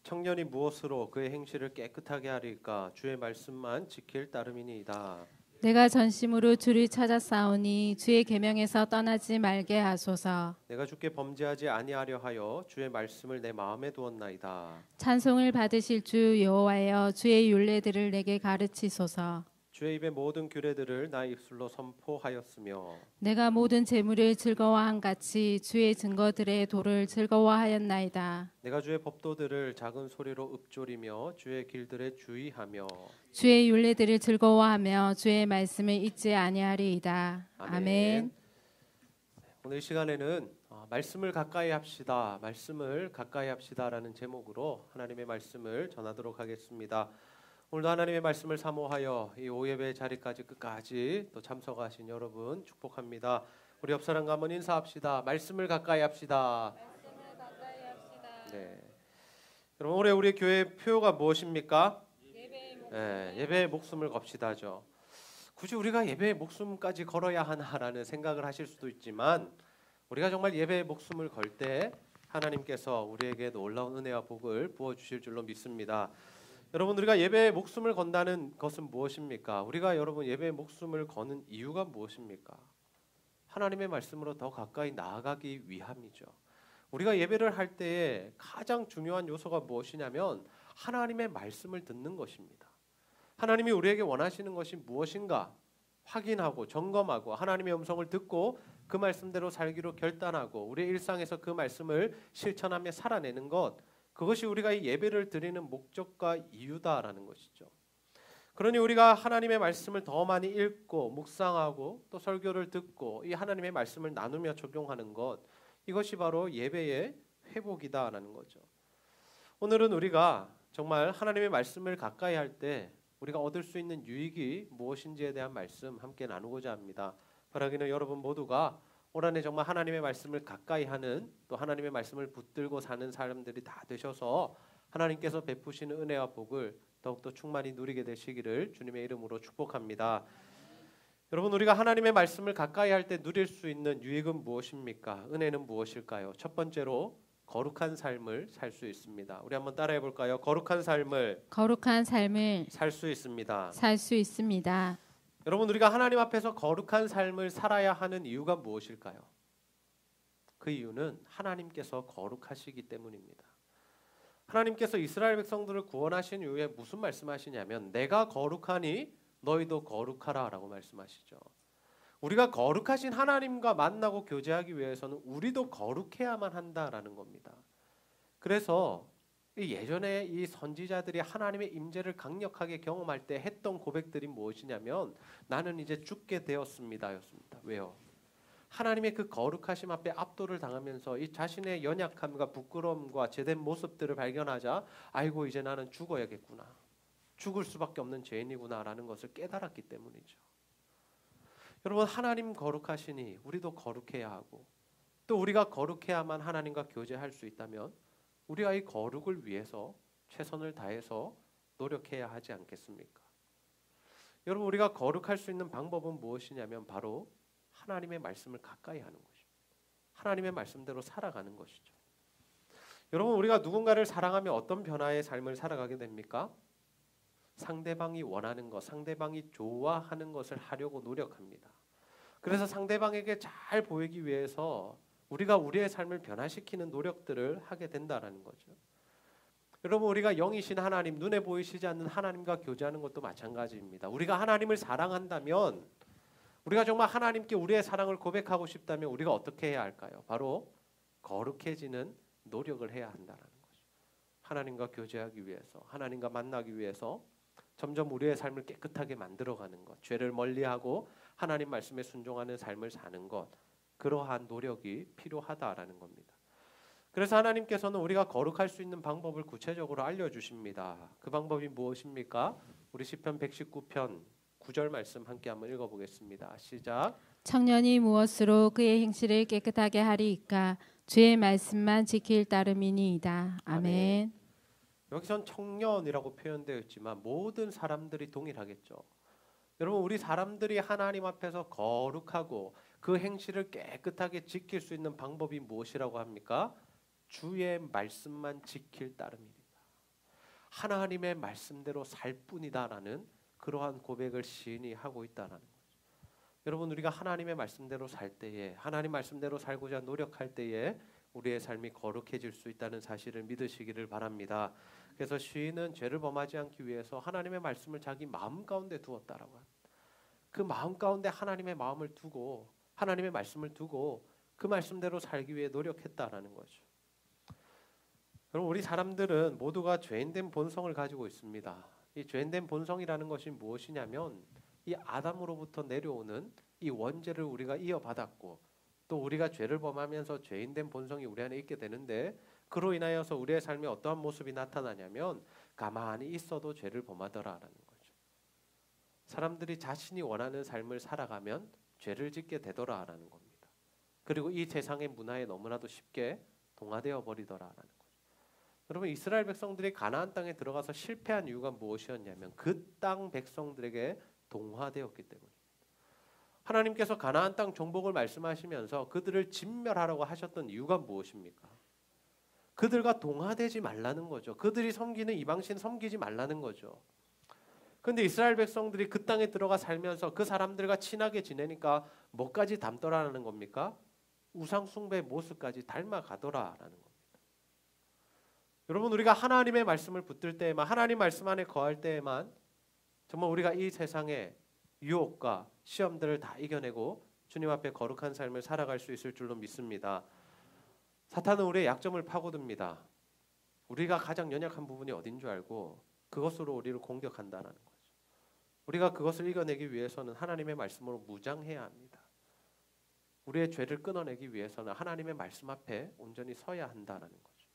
청년이 무엇으로 그의 행실을 깨끗하게 하리까? 주의 말씀만 지킬 따름이니이다. 내가 전심으로 주를 찾았사오니 주의 계명에서 떠나지 말게 하소서. 내가 주께 범죄하지 아니하려 하여 주의 말씀을 내 마음에 두었나이다. 찬송을 받으실 주 여호와여, 주의 율례들을 내게 가르치소서. 주의 입의 모든 규례들을 나의 입술로 선포하였으며 내가 모든 재물을 즐거워한 같이 주의 증거들의 도를 즐거워하였나이다. 내가 주의 법도들을 작은 소리로 읊조리며 주의 길들에 주의하며 주의 율례들을 즐거워하며 주의 말씀을 잊지 아니하리이다. 아멘. 오늘 시간에는 말씀을 가까이 합시다. 말씀을 가까이 합시다라는 제목으로 하나님의 말씀을 전하도록 하겠습니다. 오늘도 하나님의 말씀을 사모하여 이 오예배 자리까지 끝까지 또 참석하신 여러분 축복합니다. 우리 옆 사람과 한번 인사합시다. 말씀을 가까이 합시다. 말씀을 가까이 합시다. 네. 여러분 올해 우리 교회 표어가 무엇입니까? 예배의 목숨을 겁시다죠. 굳이 우리가 예배의 목숨까지 걸어야 하나라는 생각을 하실 수도 있지만 우리가 정말 예배의 목숨을 걸 때 하나님께서 우리에게 놀라운 은혜와 복을 부어주실 줄로 믿습니다. 여러분 우리가 예배의 목숨을 건다는 것은 무엇입니까? 우리가 여러분 예배의 목숨을 거는 이유가 무엇입니까? 하나님의 말씀으로 더 가까이 나아가기 위함이죠. 우리가 예배를 할 때에 가장 중요한 요소가 무엇이냐면 하나님의 말씀을 듣는 것입니다. 하나님이 우리에게 원하시는 것이 무엇인가 확인하고 점검하고 하나님의 음성을 듣고 그 말씀대로 살기로 결단하고 우리의 일상에서 그 말씀을 실천하며 살아내는 것, 그것이 우리가 이 예배를 드리는 목적과 이유다라는 것이죠. 그러니 우리가 하나님의 말씀을 더 많이 읽고 묵상하고 또 설교를 듣고 이 하나님의 말씀을 나누며 적용하는 것, 이것이 바로 예배의 회복이다라는 거죠. 오늘은 우리가 정말 하나님의 말씀을 가까이 할 때 우리가 얻을 수 있는 유익이 무엇인지에 대한 말씀 함께 나누고자 합니다. 바라기는 여러분 모두가 올 한해 정말 하나님의 말씀을 가까이 하는, 또 하나님의 말씀을 붙들고 사는 사람들이 다 되셔서 하나님께서 베푸시는 은혜와 복을 더욱더 충만히 누리게 되시기를 주님의 이름으로 축복합니다. 여러분 우리가 하나님의 말씀을 가까이 할 때 누릴 수 있는 유익은 무엇입니까? 은혜는 무엇일까요? 첫 번째로 거룩한 삶을 살 수 있습니다. 우리 한번 따라해 볼까요? 거룩한 삶을 살 수 있습니다. 살 수 있습니다. 여러분 우리가 하나님 앞에서 거룩한 삶을 살아야 하는 이유가 무엇일까요? 그 이유는 하나님께서 거룩하시기 때문입니다. 하나님께서 이스라엘 백성들을 구원하신 이후에 무슨 말씀하시냐면 내가 거룩하니 너희도 거룩하라 라고 말씀하시죠. 우리가 거룩하신 하나님과 만나고 교제하기 위해서는 우리도 거룩해야만 한다라는 겁니다. 그래서 예전에 이 선지자들이 하나님의 임재를 강력하게 경험할 때 했던 고백들이 무엇이냐면 나는 이제 죽게 되었습니다 였습니다. 왜요? 하나님의 그 거룩하심 앞에 압도를 당하면서 이 자신의 연약함과 부끄러움과 제된 모습들을 발견하자 아이고 이제 나는 죽어야겠구나, 죽을 수밖에 없는 죄인이구나 라는 것을 깨달았기 때문이죠. 여러분 하나님 거룩하시니 우리도 거룩해야 하고 또 우리가 거룩해야만 하나님과 교제할 수 있다면 우리가 이 거룩을 위해서 최선을 다해서 노력해야 하지 않겠습니까? 여러분 우리가 거룩할 수 있는 방법은 무엇이냐면 바로 하나님의 말씀을 가까이 하는 것입니다. 하나님의 말씀대로 살아가는 것이죠. 여러분 우리가 누군가를 사랑하면 어떤 변화의 삶을 살아가게 됩니까? 상대방이 원하는 것, 상대방이 좋아하는 것을 하려고 노력합니다. 그래서 상대방에게 잘 보이기 위해서 우리가 우리의 삶을 변화시키는 노력들을 하게 된다는 거죠. 여러분 우리가 영이신 하나님, 눈에 보이시지 않는 하나님과 교제하는 것도 마찬가지입니다. 우리가 하나님을 사랑한다면, 우리가 정말 하나님께 우리의 사랑을 고백하고 싶다면 우리가 어떻게 해야 할까요? 바로 거룩해지는 노력을 해야 한다는 거죠. 하나님과 교제하기 위해서, 하나님과 만나기 위해서 점점 우리의 삶을 깨끗하게 만들어가는 것, 죄를 멀리하고 하나님 말씀에 순종하는 삶을 사는 것, 그러한 노력이 필요하다라는 겁니다. 그래서 하나님께서는 우리가 거룩할 수 있는 방법을 구체적으로 알려주십니다. 그 방법이 무엇입니까? 우리 시편 119편 9절 말씀 함께 한번 읽어보겠습니다. 시작. 청년이 무엇으로 그의 행실을 깨끗하게 하리이까? 주의 말씀만 지킬 따름이니이다. 아멘. 여기선 청년이라고 표현되어 있지만 모든 사람들이 동일하겠죠. 여러분 우리 사람들이 하나님 앞에서 거룩하고 그 행실을 깨끗하게 지킬 수 있는 방법이 무엇이라고 합니까? 주의 말씀만 지킬 따름입니다. 하나님의 말씀대로 살 뿐이다라는 그러한 고백을 시인이 하고 있다라는 거죠. 여러분, 우리가 하나님의 말씀대로 살 때에, 하나님 말씀대로 살고자 노력할 때에 우리의 삶이 거룩해질 수 있다는 사실을 믿으시기를 바랍니다. 그래서 시인은 죄를 범하지 않기 위해서 하나님의 말씀을 자기 마음 가운데 두었다라고 합니다. 그 마음 가운데 하나님의 마음을 두고, 하나님의 말씀을 두고 그 말씀대로 살기 위해 노력했다라는 거죠. 여러분, 우리 사람들은 모두가 죄인된 본성을 가지고 있습니다. 이 죄인된 본성이라는 것이 무엇이냐면 이 아담으로부터 내려오는 이 원죄를 우리가 이어받았고, 또 우리가 죄를 범하면서 죄인된 본성이 우리 안에 있게 되는데, 그로 인하여서 우리의 삶에 어떠한 모습이 나타나냐면 가만히 있어도 죄를 범하더라라는 거죠. 사람들이 자신이 원하는 삶을 살아가면 죄를 짓게 되더라라는 겁니다. 그리고 이 세상의 문화에 너무나도 쉽게 동화되어 버리더라라는 거죠. 여러분, 이스라엘 백성들이 가나안 땅에 들어가서 실패한 이유가 무엇이었냐면 그 땅 백성들에게 동화되었기 때문입니다. 하나님께서 가나안 땅 정복을 말씀하시면서 그들을 진멸하라고 하셨던 이유가 무엇입니까? 그들과 동화되지 말라는 거죠. 그들이 섬기는 이방신 섬기지 말라는 거죠. 그런데 이스라엘 백성들이 그 땅에 들어가 살면서 그 사람들과 친하게 지내니까 뭐까지 닮더라는 겁니까? 우상 숭배의 모습까지 닮아가더라라는 겁니다. 여러분, 우리가 하나님의 말씀을 붙들 때에만, 하나님 말씀 안에 거할 때에만 정말 우리가 이 세상의 유혹과 시험들을 다 이겨내고 주님 앞에 거룩한 삶을 살아갈 수 있을 줄로 믿습니다. 사탄은 우리의 약점을 파고듭니다. 우리가 가장 연약한 부분이 어딘 줄 알고 그것으로 우리를 공격한다는 거죠. 우리가 그것을 이겨내기 위해서는 하나님의 말씀으로 무장해야 합니다. 우리의 죄를 끊어내기 위해서는 하나님의 말씀 앞에 온전히 서야 한다는 거죠.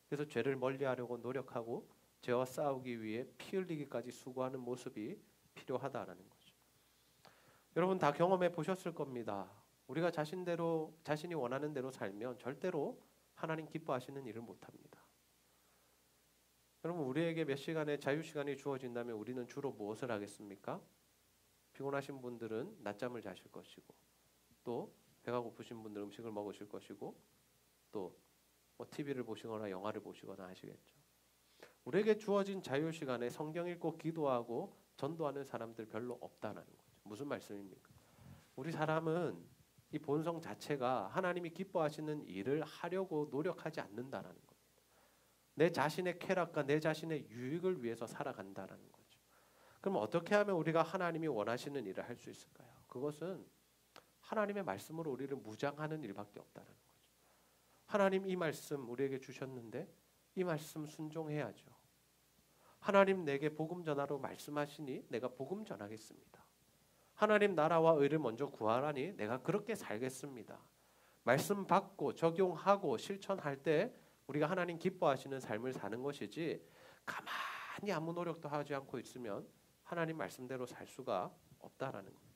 그래서 죄를 멀리하려고 노력하고 죄와 싸우기 위해 피 흘리기까지 수고하는 모습이 필요하다는 거죠. 여러분, 다 경험해 보셨을 겁니다. 우리가 자신이 원하는 대로 살면 절대로 하나님 기뻐하시는 일을 못합니다. 여러분, 우리에게 몇 시간의 자유시간이 주어진다면 우리는 주로 무엇을 하겠습니까? 피곤하신 분들은 낮잠을 자실 것이고, 또 배가 고프신 분들은 음식을 먹으실 것이고, 또 TV를 보시거나 영화를 보시거나 하시겠죠. 우리에게 주어진 자유시간에 성경 읽고 기도하고 전도하는 사람들 별로 없다는 거죠. 무슨 말씀입니까? 우리 사람은 이 본성 자체가 하나님이 기뻐하시는 일을 하려고 노력하지 않는다는 겁니다. 내 자신의 쾌락과 내 자신의 유익을 위해서 살아간다는 거죠. 그럼 어떻게 하면 우리가 하나님이 원하시는 일을 할 수 있을까요? 그것은 하나님의 말씀으로 우리를 무장하는 일밖에 없다는 거죠. 하나님 이 말씀 우리에게 주셨는데 이 말씀 순종해야죠. 하나님 내게 복음 전하라고 말씀하시니 내가 복음 전하겠습니다. 하나님 나라와 의를 먼저 구하라니 내가 그렇게 살겠습니다. 말씀 받고 적용하고 실천할 때 우리가 하나님 기뻐하시는 삶을 사는 것이지, 가만히 아무 노력도 하지 않고 있으면 하나님 말씀대로 살 수가 없다라는 겁니다.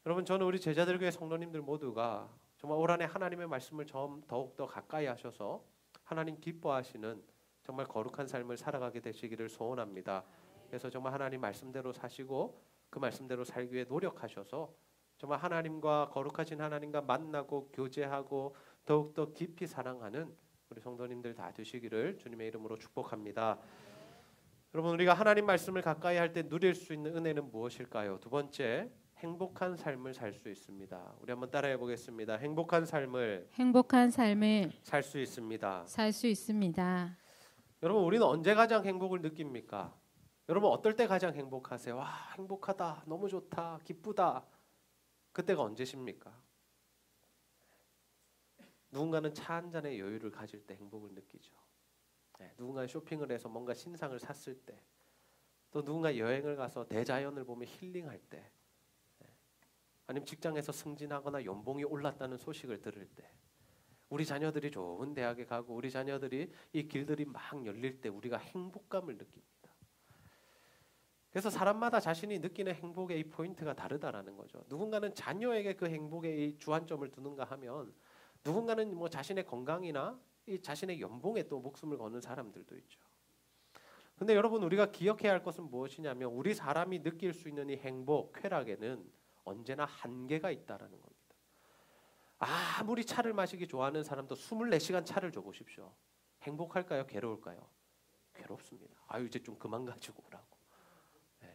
여러분, 저는 우리 제자들교회 성도님들 모두가 정말 올 한해 하나님의 말씀을 더욱더 가까이 하셔서 하나님 기뻐하시는 정말 거룩한 삶을 살아가게 되시기를 소원합니다. 그래서 정말 하나님 말씀대로 사시고 그 말씀대로 살기 위해 노력하셔서 정말 하나님과, 거룩하신 하나님과 만나고 교제하고 더욱더 깊이 사랑하는 우리 성도님들 다 되시기를 주님의 이름으로 축복합니다. 여러분, 우리가 하나님 말씀을 가까이 할 때 누릴 수 있는 은혜는 무엇일까요? 두 번째, 행복한 삶을 살 수 있습니다. 우리 한번 따라해 보겠습니다. 행복한 삶을 살 수 있습니다. 살 수 있습니다. 여러분, 우리는 언제 가장 행복을 느낍니까? 여러분, 어떨 때 가장 행복하세요? 와, 행복하다, 너무 좋다, 기쁘다. 그때가 언제십니까? 누군가는 차 한 잔의 여유를 가질 때 행복을 느끼죠. 누군가는 쇼핑을 해서 뭔가 신상을 샀을 때, 또 누군가 여행을 가서 대자연을 보며 힐링할 때, 아니면 직장에서 승진하거나 연봉이 올랐다는 소식을 들을 때, 우리 자녀들이 좋은 대학에 가고 우리 자녀들이 이 길들이 막 열릴 때 우리가 행복감을 느낍니다. 그래서 사람마다 자신이 느끼는 행복의 이 포인트가 다르다라는 거죠. 누군가는 자녀에게 그 행복의 이 주안점을 두는가 하면, 누군가는 뭐 자신의 건강이나 이 자신의 연봉에 또 목숨을 거는 사람들도 있죠. 근데 여러분, 우리가 기억해야 할 것은 무엇이냐면 우리 사람이 느낄 수 있는 이 행복, 쾌락에는 언제나 한계가 있다라는 겁니다. 아무리 차를 마시기 좋아하는 사람도 24시간 차를 줘보십시오. 행복할까요? 괴로울까요? 괴롭습니다. 아유 이제 좀 그만 가지고 오라고. 예.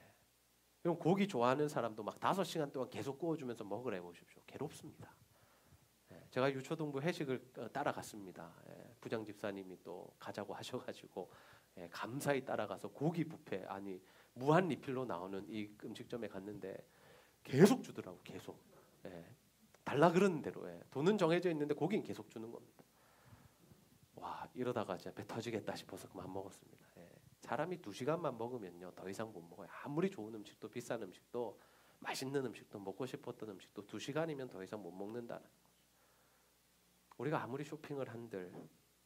그럼 고기 좋아하는 사람도 막 5시간 동안 계속 구워주면서 먹으래 보십시오. 괴롭습니다. 예. 제가 유초동부 회식을 따라갔습니다. 예. 부장 집사님이 또 가자고 하셔가지고 예. 감사히 따라가서 고기 뷔페 아니 무한 리필로 나오는 이 음식점에 갔는데 계속 주더라고 계속. 예. 달라 그러는 대로. 예. 돈은 정해져 있는데 고기는 계속 주는 겁니다. 와 이러다가 진짜 배 터지겠다 싶어서 그만 먹었습니다. 예. 사람이 2시간만 먹으면요 더 이상 못 먹어요. 아무리 좋은 음식도 비싼 음식도 맛있는 음식도 먹고 싶었던 음식도 2시간이면 더 이상 못 먹는다는 거죠. 우리가 아무리 쇼핑을 한들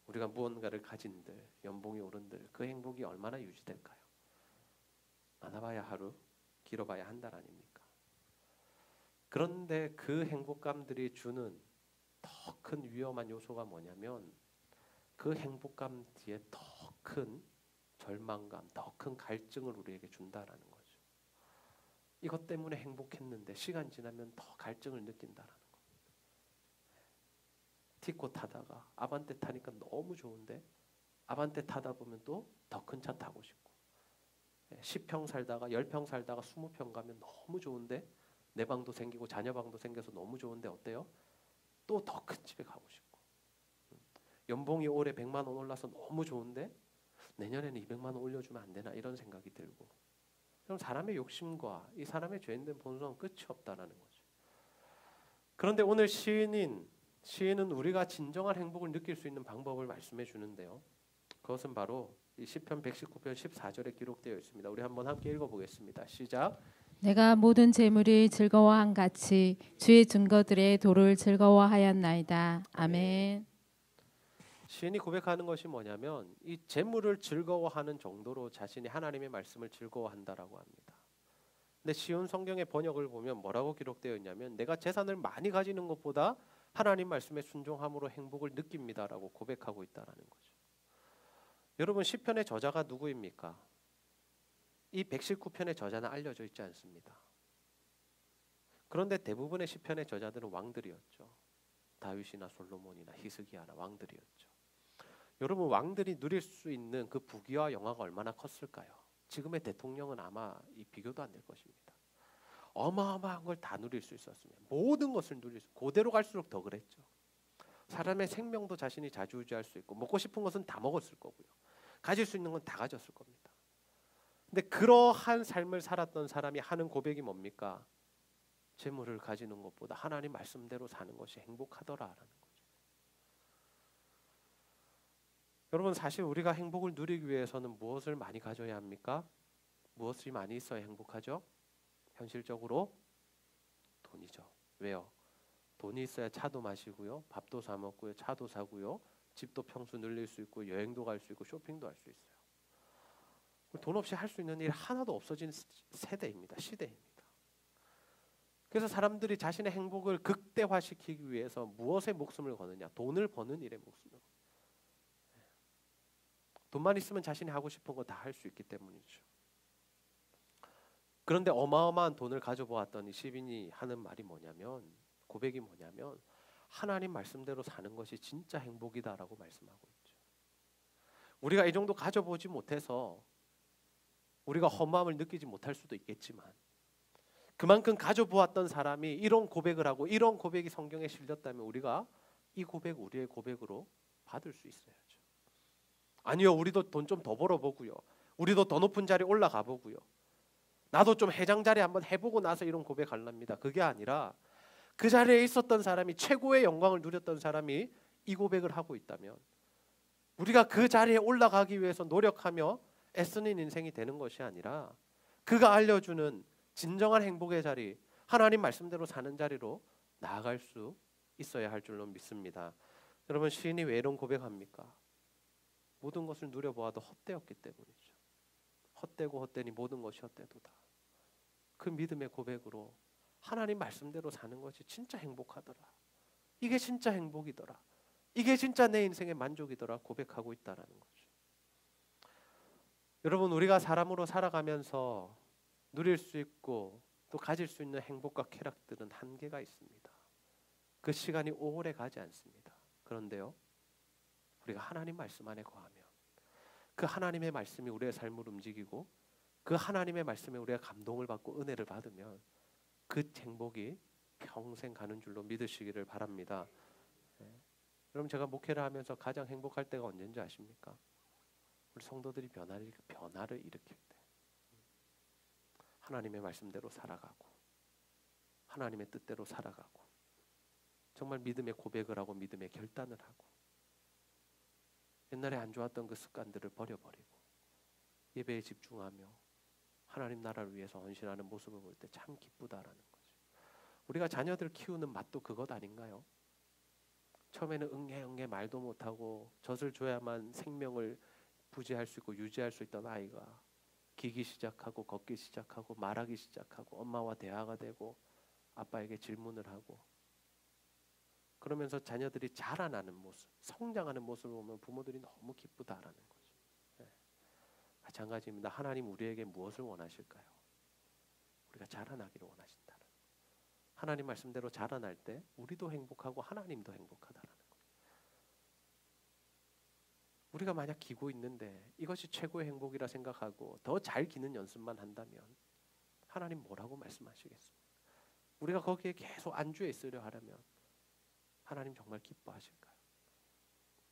우리가 무언가를 가진들 연봉이 오른들 그 행복이 얼마나 유지될까요? 많아봐야 하루 길어봐야 한 달 아닙니까? 그런데 그 행복감들이 주는 더 큰 위험한 요소가 뭐냐면 그 행복감 뒤에 더 큰 절망감, 더 큰 갈증을 우리에게 준다라는 거죠. 이것 때문에 행복했는데 시간 지나면 더 갈증을 느낀다라는 겁니다. 티코 타다가 아반떼 타니까 너무 좋은데 아반떼 타다 보면 또 더 큰 차 타고 싶고 10평 살다가 10평 살다가 20평 가면 너무 좋은데 내 방도 생기고 자녀 방도 생겨서 너무 좋은데 어때요? 또 더 큰 집에 가고 싶고 연봉이 올해 100만 원 올라서 너무 좋은데 내년에는 200만 원 올려주면 안 되나 이런 생각이 들고 그럼 사람의 욕심과 이 사람의 죄인된 본성은 끝이 없다라는 거죠. 그런데 오늘 시인은 우리가 진정한 행복을 느낄 수 있는 방법을 말씀해 주는데요. 그것은 바로 이 시편 119편 14절에 기록되어 있습니다. 우리 한번 함께 읽어보겠습니다. 시작. 내가 모든 재물이 즐거워한 같이 주의 증거들의 도를 즐거워하였나이다. 아멘. 시인이 고백하는 것이 뭐냐면 이 재물을 즐거워하는 정도로 자신이 하나님의 말씀을 즐거워한다라고 합니다. 근데 쉬운 성경의 번역을 보면 뭐라고 기록되어 있냐면 내가 재산을 많이 가지는 것보다 하나님 말씀에 순종함으로 행복을 느낍니다라고 고백하고 있다라는 거죠. 여러분 시편의 저자가 누구입니까? 이 119편의 저자는 알려져 있지 않습니다. 그런데 대부분의 시편의 저자들은 왕들이었죠. 다윗이나 솔로몬이나 히스기야나 왕들이었죠. 여러분 왕들이 누릴 수 있는 그 부귀와 영화가 얼마나 컸을까요? 지금의 대통령은 아마 이 비교도 안 될 것입니다. 어마어마한 걸 다 누릴 수 있었으면 모든 것을 누릴 수 고대로 갈수록 더 그랬죠. 사람의 생명도 자신이 좌지우지할 수 있고 먹고 싶은 것은 다 먹었을 거고요. 가질 수 있는 건 다 가졌을 겁니다. 근데 그러한 삶을 살았던 사람이 하는 고백이 뭡니까? 재물을 가지는 것보다 하나님 말씀대로 사는 것이 행복하더라라는 거죠. 여러분 사실 우리가 행복을 누리기 위해서는 무엇을 많이 가져야 합니까? 무엇이 많이 있어야 행복하죠? 현실적으로 돈이죠. 왜요? 돈이 있어야 차도 마시고요, 밥도 사 먹고요, 차도 사고요, 집도 평수 늘릴 수 있고 여행도 갈 수 있고 쇼핑도 할 수 있어요. 돈 없이 할 수 있는 일 하나도 없어진 세대입니다. 시대입니다. 그래서 사람들이 자신의 행복을 극대화시키기 위해서 무엇에 목숨을 거느냐? 돈을 버는 일에 목숨을 거느냐. 돈만 있으면 자신이 하고 싶은 거 다 할 수 있기 때문이죠. 그런데 어마어마한 돈을 가져보았더니 시빈이 하는 말이 뭐냐면 고백이 뭐냐면 하나님 말씀대로 사는 것이 진짜 행복이다라고 말씀하고 있죠. 우리가 이 정도 가져보지 못해서 우리가 허무함을 느끼지 못할 수도 있겠지만 그만큼 가져보았던 사람이 이런 고백을 하고 이런 고백이 성경에 실렸다면 우리가 이 고백 우리의 고백으로 받을 수 있어야죠. 아니요, 우리도 돈 좀 더 벌어보고요, 우리도 더 높은 자리에 올라가 보고요, 나도 좀 회장 자리 한번 해보고 나서 이런 고백하랍니다. 그게 아니라 그 자리에 있었던 사람이 최고의 영광을 누렸던 사람이 이 고백을 하고 있다면 우리가 그 자리에 올라가기 위해서 노력하며 애쓰는 인생이 되는 것이 아니라 그가 알려주는 진정한 행복의 자리, 하나님 말씀대로 사는 자리로 나아갈 수 있어야 할 줄로 믿습니다. 여러분 시인이 왜 이런 고백합니까? 모든 것을 누려보아도 헛되었기 때문이죠. 헛되고 헛되니 모든 것이 헛되도다. 그 믿음의 고백으로 하나님 말씀대로 사는 것이 진짜 행복하더라, 이게 진짜 행복이더라, 이게 진짜 내 인생의 만족이더라 고백하고 있다라는 거죠. 여러분 우리가 사람으로 살아가면서 누릴 수 있고 또 가질 수 있는 행복과 쾌락들은 한계가 있습니다. 그 시간이 오래 가지 않습니다. 그런데요 우리가 하나님 말씀 안에 거하면 그 하나님의 말씀이 우리의 삶을 움직이고 그 하나님의 말씀에 우리가 감동을 받고 은혜를 받으면 그 행복이 평생 가는 줄로 믿으시기를 바랍니다. 여러분, 제가 목회를 하면서 가장 행복할 때가 언제인지 아십니까? 우리 성도들이 변화를 일으킬 때, 하나님의 말씀대로 살아가고 하나님의 뜻대로 살아가고 정말 믿음의 고백을 하고 믿음의 결단을 하고 옛날에 안 좋았던 그 습관들을 버려버리고 예배에 집중하며 하나님 나라를 위해서 헌신하는 모습을 볼 때 참 기쁘다라는 거죠. 우리가 자녀들 키우는 맛도 그것 아닌가요? 처음에는 응애 말도 못하고 젖을 줘야만 생명을 부지할 수 있고 유지할 수 있던 아이가 기기 시작하고 걷기 시작하고 말하기 시작하고 엄마와 대화가 되고 아빠에게 질문을 하고 그러면서 자녀들이 자라나는 모습, 성장하는 모습을 보면 부모들이 너무 기쁘다라는 거죠. 마찬가지입니다. 하나님 우리에게 무엇을 원하실까요? 우리가 자라나기를 원하신다는. 하나님 말씀대로 자라날 때 우리도 행복하고 하나님도 행복하다라는 거예요. 우리가 만약 기고 있는데 이것이 최고의 행복이라 생각하고 더 잘 기는 연습만 한다면 하나님 뭐라고 말씀하시겠습니까? 우리가 거기에 계속 안주해 있으려 하려면 하나님 정말 기뻐하실까요?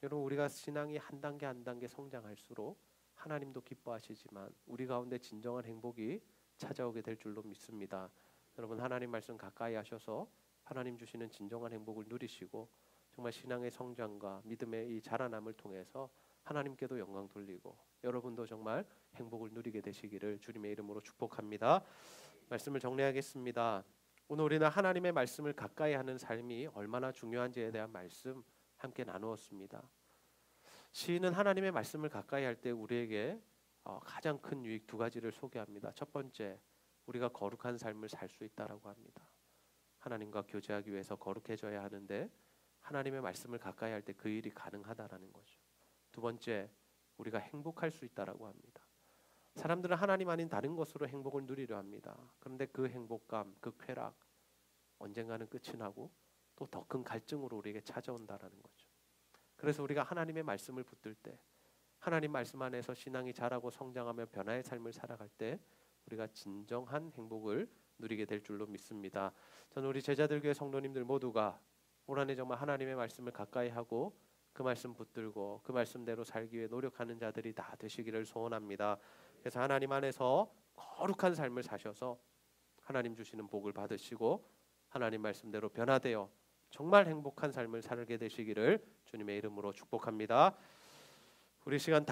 여러분, 우리가 신앙이 한 단계 한 단계 성장할수록 하나님도 기뻐하시지만 우리 가운데 진정한 행복이 찾아오게 될 줄로 믿습니다. 여러분, 하나님 말씀 가까이 하셔서 하나님 주시는 진정한 행복을 누리시고 정말 신앙의 성장과 믿음의 이 자라남을 통해서 하나님께도 영광 돌리고 여러분도 정말 행복을 누리게 되시기를 주님의 이름으로 축복합니다. 말씀을 정리하겠습니다. 오늘 우리는 하나님의 말씀을 가까이 하는 삶이 얼마나 중요한지에 대한 말씀 함께 나누었습니다. 시인은 하나님의 말씀을 가까이 할 때 우리에게 가장 큰 유익 두 가지를 소개합니다. 첫 번째, 우리가 거룩한 삶을 살 수 있다라고 합니다. 하나님과 교제하기 위해서 거룩해져야 하는데 하나님의 말씀을 가까이 할 때 그 일이 가능하다라는 거죠. 두 번째, 우리가 행복할 수 있다라고 합니다. 사람들은 하나님 아닌 다른 것으로 행복을 누리려 합니다. 그런데 그 행복감, 그 쾌락 언젠가는 끝이 나고 또 더 큰 갈증으로 우리에게 찾아온다라는 거죠. 그래서 우리가 하나님의 말씀을 붙들 때 하나님 말씀 안에서 신앙이 자라고 성장하며 변화의 삶을 살아갈 때 우리가 진정한 행복을 누리게 될 줄로 믿습니다. 저는 우리 제자들교회 성도님들 모두가 올 한해 정말 하나님의 말씀을 가까이 하고 그 말씀 붙들고 그 말씀대로 살기 위해 노력하는 자들이 다 되시기를 소원합니다. 그래서 하나님 안에서 거룩한 삶을 사셔서 하나님 주시는 복을 받으시고 하나님 말씀대로 변화되어 정말 행복한 삶을 살게 되시기를 주님의 이름으로 축복합니다. 우리 시간